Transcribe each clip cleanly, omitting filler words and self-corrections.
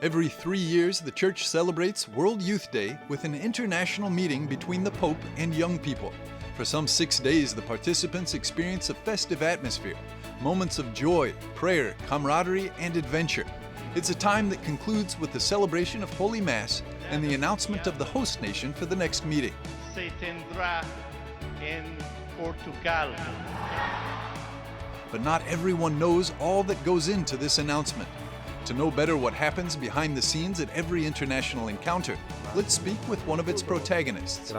Every 3 years, the Church celebrates World Youth Day with an international meeting between the Pope and young people. For some 6 days, the participants experience a festive atmosphere, moments of joy, prayer, camaraderie, and adventure. It's a time that concludes with the celebration of Holy Mass and the announcement of the host nation for the next meeting. Se tendrá en Portugal. But not everyone knows all that goes into this announcement. To know better what happens behind the scenes at every international encounter, let's speak with one of its protagonists,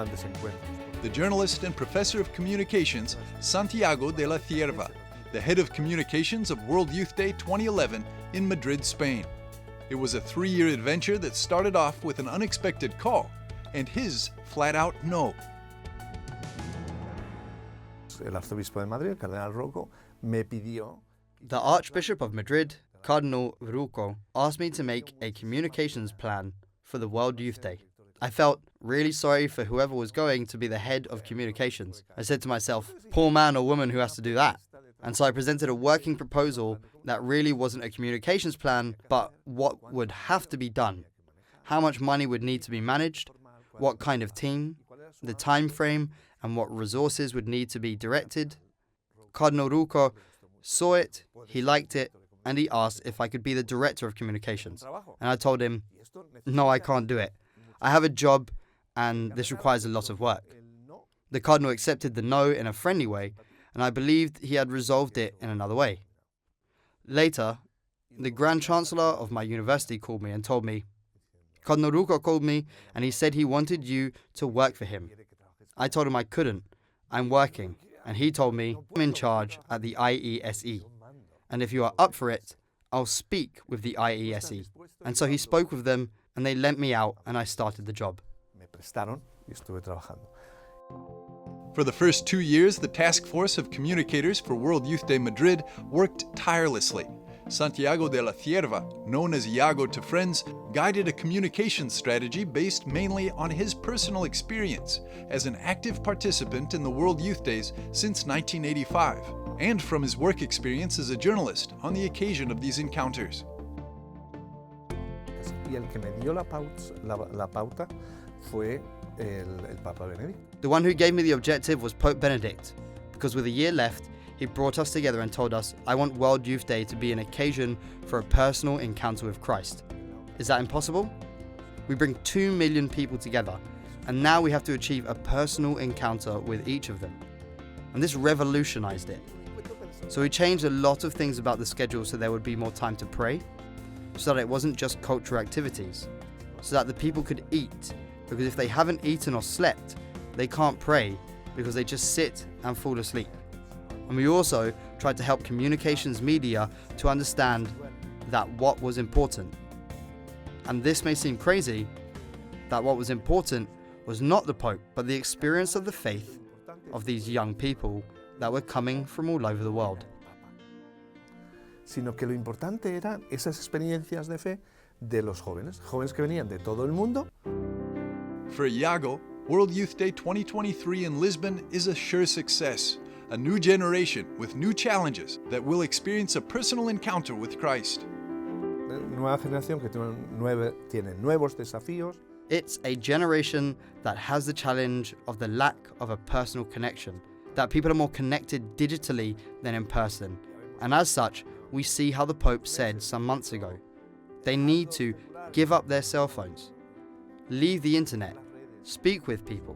the journalist and professor of communications, Santiago de la Cierva, the head of communications of World Youth Day 2011 in Madrid, Spain. It was a 3-year adventure that started off with an unexpected call and his flat-out no. El arzobispo de Madrid, Cardenal Rocco, me pidió. The Archbishop of Madrid, Cardinal Rocco, asked me to make a communications plan for the World Youth Day. I felt really sorry for whoever was going to be the head of communications. I said to myself, poor man or woman who has to do that. And so I presented a working proposal that really wasn't a communications plan, but what would have to be done. How much money would need to be managed, what kind of team, the time frame, and what resources would need to be directed. Cardinal Rocco saw it, he liked it, and he asked if I could be the director of communications. And I told him, no, I can't do it. I have a job, and this requires a lot of work. The Cardinal accepted the no in a friendly way, and I believed he had resolved it in another way. Later, the Grand Chancellor of my university called me and told me, Cardinal Rocco called me, and he said he wanted you to work for him. I told him I couldn't. I'm working. And he told me, I'm in charge at the IESE. And if you are up for it, I'll speak with the IESE. And so he spoke with them, and they lent me out, and I started the job. For the first 2 years, the Task Force of Communicators for World Youth Day Madrid worked tirelessly. Santiago de la Cierva, known as Iago to friends, guided a communications strategy based mainly on his personal experience as an active participant in the World Youth Days since 1985, and from his work experience as a journalist on the occasion of these encounters. Y el que me dio la pauta fue el Papa Benedict. The one who gave me the objective was Pope Benedict, because with a year left, he brought us together and told us, I want World Youth Day to be an occasion for a personal encounter with Christ. Is that impossible? We bring 2 million people together, and now we have to achieve a personal encounter with each of them. And this revolutionized it. So we changed a lot of things about the schedule so there would be more time to pray, so that it wasn't just cultural activities, so that the people could eat, because if they haven't eaten or slept, they can't pray because they just sit and fall asleep. And we also tried to help communications media to understand that what was important. And this may seem crazy, that what was important was not the Pope, but the experience of the faith of these young people that were coming from all over the world. Sino que lo importante eran esas experiencias de fe de los jóvenes que venían de todo el mundo. For Iago, World Youth Day 2023 in Lisbon is a sure success. A new generation with new challenges that will experience a personal encounter with Christ. Nueva generación que tiene nuevos desafíos. It's a generation that has the challenge of the lack of a personal connection, that people are more connected digitally than in person. And as such, we see how the Pope said some months ago, they need to give up their cell phones, leave the internet, speak with people.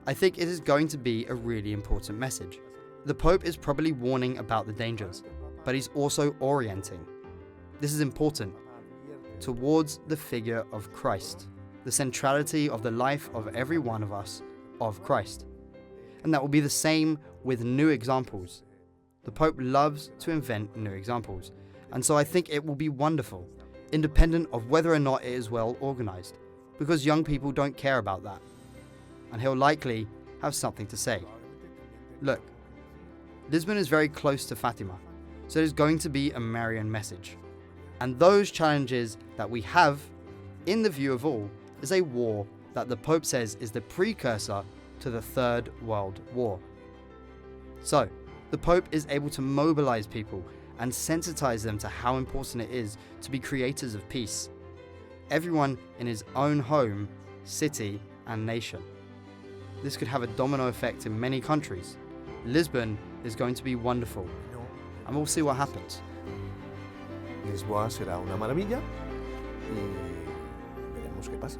I think it is going to be a really important message. The Pope is probably warning about the dangers, but he's also orienting. This is important towards the figure of Christ, the centrality of the life of every one of us of Christ. And that will be the same with new examples. The Pope loves to invent new examples, and so I think it will be wonderful, independent of whether or not it is well organized, because young people don't care about that. And he'll likely have something to say. Look, Lisbon is very close to Fatima, so there's going to be a Marian message. And those challenges that we have, in the view of all, is a war that the Pope says is the precursor to the Third World War. So, the Pope is able to mobilize people and sensitize them to how important it is to be creators of peace. everyone in his own home, city, and nation. This could have a domino effect in many countries. Lisbon is going to be wonderful, and we'll see what happens. Lisboa será una maravilla y veremos qué pasa.